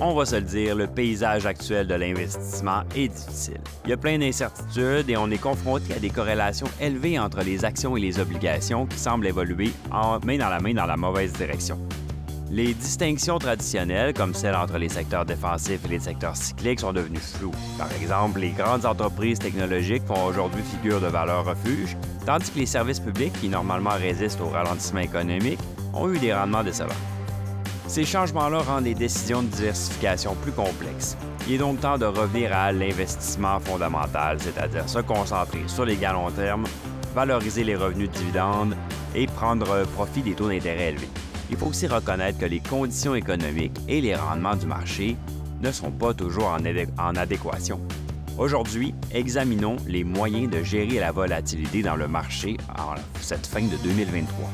On va se le dire, le paysage actuel de l'investissement est difficile. Il y a plein d'incertitudes et on est confronté à des corrélations élevées entre les actions et les obligations qui semblent évoluer main dans la mauvaise direction. Les distinctions traditionnelles, comme celles entre les secteurs défensifs et les secteurs cycliques, sont devenues floues. Par exemple, les grandes entreprises technologiques font aujourd'hui figure de valeur refuge, tandis que les services publics, qui normalement résistent au ralentissement économique, ont eu des rendements décevants. Ces changements-là rendent les décisions de diversification plus complexes. Il est donc temps de revenir à l'investissement fondamental, c'est-à-dire se concentrer sur les gains à long terme, valoriser les revenus de dividendes et prendre profit des taux d'intérêt élevés. Il faut aussi reconnaître que les conditions économiques et les rendements du marché ne sont pas toujours en adéquation. Aujourd'hui, examinons les moyens de gérer la volatilité dans le marché en cette fin de 2023.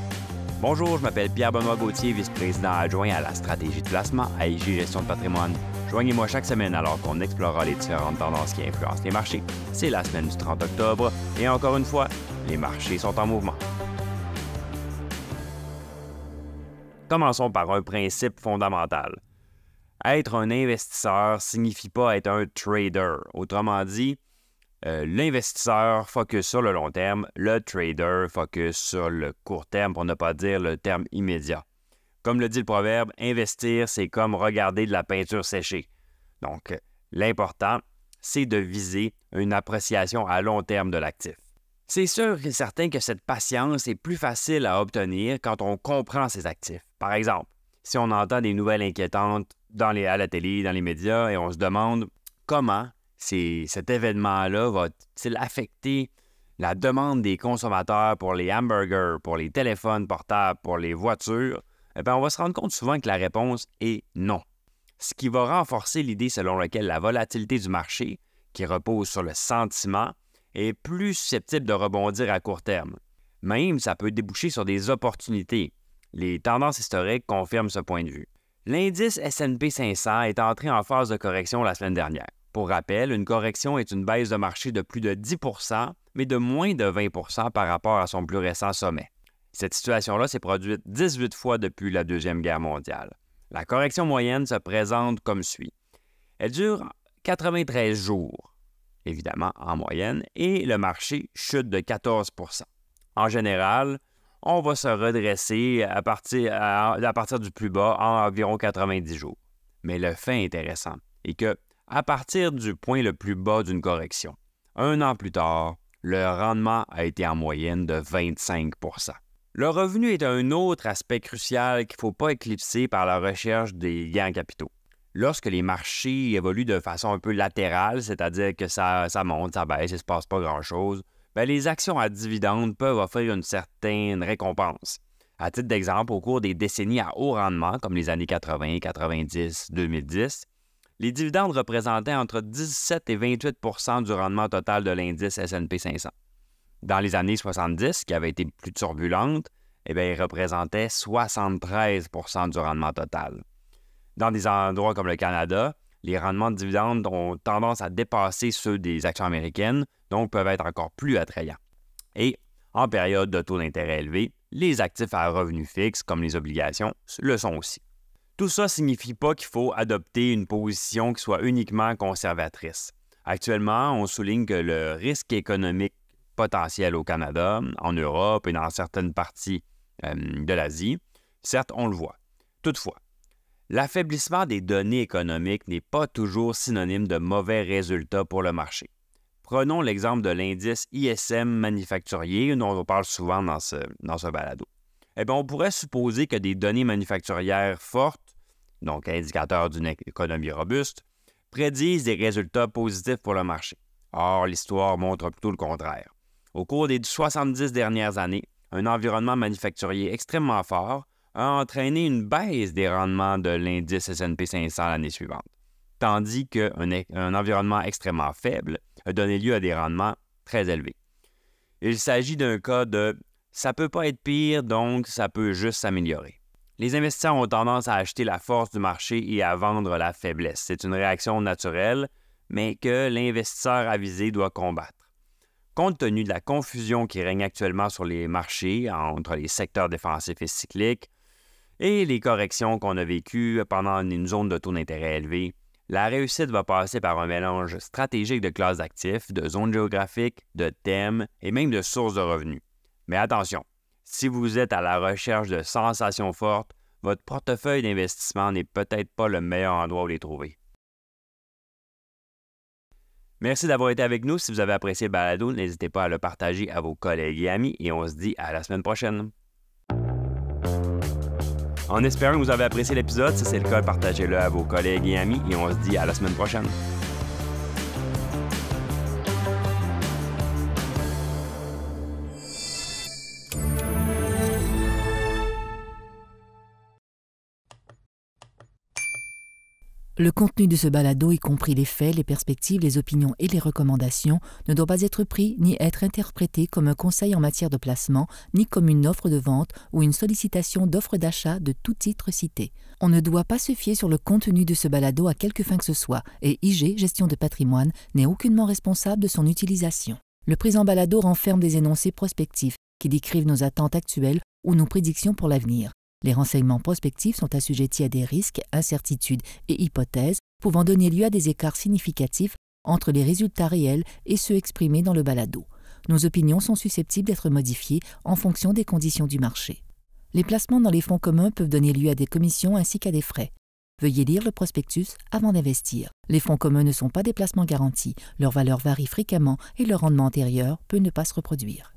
Bonjour, je m'appelle Pierre-Benoît Gauthier, vice-président adjoint à la stratégie de placement à IG Gestion de patrimoine. Joignez-moi chaque semaine alors qu'on explorera les différentes tendances qui influencent les marchés. C'est la semaine du 30 octobre et encore une fois, les marchés sont en mouvement. Commençons par un principe fondamental. Être un investisseur signifie pas être un trader. Autrement dit, l'investisseur focus sur le long terme, le trader focus sur le court terme, pour ne pas dire le terme immédiat. Comme le dit le proverbe, investir, c'est comme regarder de la peinture séchée. Donc, l'important, c'est de viser une appréciation à long terme de l'actif. C'est sûr et certain que cette patience est plus facile à obtenir quand on comprend ses actifs. Par exemple, si on entend des nouvelles inquiétantes à la télé, dans les médias, et on se demande comment cet événement-là va-t-il affecter la demande des consommateurs pour les hamburgers, pour les téléphones portables, pour les voitures, eh bien, on va se rendre compte souvent que la réponse est non. Ce qui va renforcer l'idée selon laquelle la volatilité du marché, qui repose sur le sentiment, est plus susceptible de rebondir à court terme. Même, ça peut déboucher sur des opportunités. Les tendances historiques confirment ce point de vue. L'indice S&P 500 est entré en phase de correction la semaine dernière. Pour rappel, une correction est une baisse de marché de plus de 10 %, mais de moins de 20 % par rapport à son plus récent sommet. Cette situation-là s'est produite 18 fois depuis la Deuxième Guerre mondiale. La correction moyenne se présente comme suit. Elle dure 93 jours, évidemment en moyenne, et le marché chute de 14 %. En général, on va se redresser à partir du plus bas en environ 90 jours. Mais le fait intéressant est que, à partir du point le plus bas d'une correction, un an plus tard, le rendement a été en moyenne de 25 %. Le revenu est un autre aspect crucial qu'il ne faut pas éclipser par la recherche des gains en capitaux. Lorsque les marchés évoluent de façon un peu latérale, c'est-à-dire que ça monte, ça baisse, il ne se passe pas grand-chose, bien, les actions à dividendes peuvent offrir une certaine récompense. À titre d'exemple, au cours des décennies à haut rendement, comme les années 80, 90, 2010, les dividendes représentaient entre 17 et 28 % du rendement total de l'indice S&P 500. Dans les années 70, qui avaient été plus turbulentes, ils représentaient 73 % du rendement total. Dans des endroits comme le Canada, les rendements de dividendes ont tendance à dépasser ceux des actions américaines, donc peuvent être encore plus attrayants. Et en période de taux d'intérêt élevés, les actifs à revenus fixes, comme les obligations, le sont aussi. Tout ça ne signifie pas qu'il faut adopter une position qui soit uniquement conservatrice. Actuellement, on souligne que le risque économique potentiel au Canada, en Europe et dans certaines parties de l'Asie, certes, on le voit. Toutefois, l'affaiblissement des données économiques n'est pas toujours synonyme de mauvais résultats pour le marché. Prenons l'exemple de l'indice ISM manufacturier, dont on parle souvent dans ce balado. On pourrait supposer que des données manufacturières fortes, donc indicateurs d'une économie robuste, prédisent des résultats positifs pour le marché. Or, l'histoire montre plutôt le contraire. Au cours des 70 dernières années, un environnement manufacturier extrêmement fort a entraîné une baisse des rendements de l'indice S&P 500 l'année suivante, tandis qu'un environnement extrêmement faible a donné lieu à des rendements très élevés. Il s'agit d'un cas de « ça peut pas être pire, donc ça peut juste s'améliorer ». Les investisseurs ont tendance à acheter la force du marché et à vendre la faiblesse. C'est une réaction naturelle, mais que l'investisseur avisé doit combattre. Compte tenu de la confusion qui règne actuellement sur les marchés entre les secteurs défensifs et cycliques, et les corrections qu'on a vécues pendant une zone de taux d'intérêt élevé, la réussite va passer par un mélange stratégique de classes d'actifs, de zones géographiques, de thèmes et même de sources de revenus. Mais attention, si vous êtes à la recherche de sensations fortes, votre portefeuille d'investissement n'est peut-être pas le meilleur endroit où les trouver. Merci d'avoir été avec nous. Si vous avez apprécié le balado, n'hésitez pas à le partager à vos collègues et amis et on se dit à la semaine prochaine. En espérant que vous avez apprécié l'épisode, si c'est le cas, partagez-le à vos collègues et amis et on se dit à la semaine prochaine. Le contenu de ce balado, y compris les faits, les perspectives, les opinions et les recommandations, ne doit pas être pris ni être interprété comme un conseil en matière de placement, ni comme une offre de vente ou une sollicitation d'offre d'achat de tout titre cité. On ne doit pas se fier sur le contenu de ce balado à quelque fin que ce soit, et IG, Gestion de patrimoine, n'est aucunement responsable de son utilisation. Le présent balado renferme des énoncés prospectifs qui décrivent nos attentes actuelles ou nos prédictions pour l'avenir. Les renseignements prospectifs sont assujettis à des risques, incertitudes et hypothèses pouvant donner lieu à des écarts significatifs entre les résultats réels et ceux exprimés dans le balado. Nos opinions sont susceptibles d'être modifiées en fonction des conditions du marché. Les placements dans les fonds communs peuvent donner lieu à des commissions ainsi qu'à des frais. Veuillez lire le prospectus avant d'investir. Les fonds communs ne sont pas des placements garantis, leur valeur varie fréquemment et leur rendement antérieur peut ne pas se reproduire.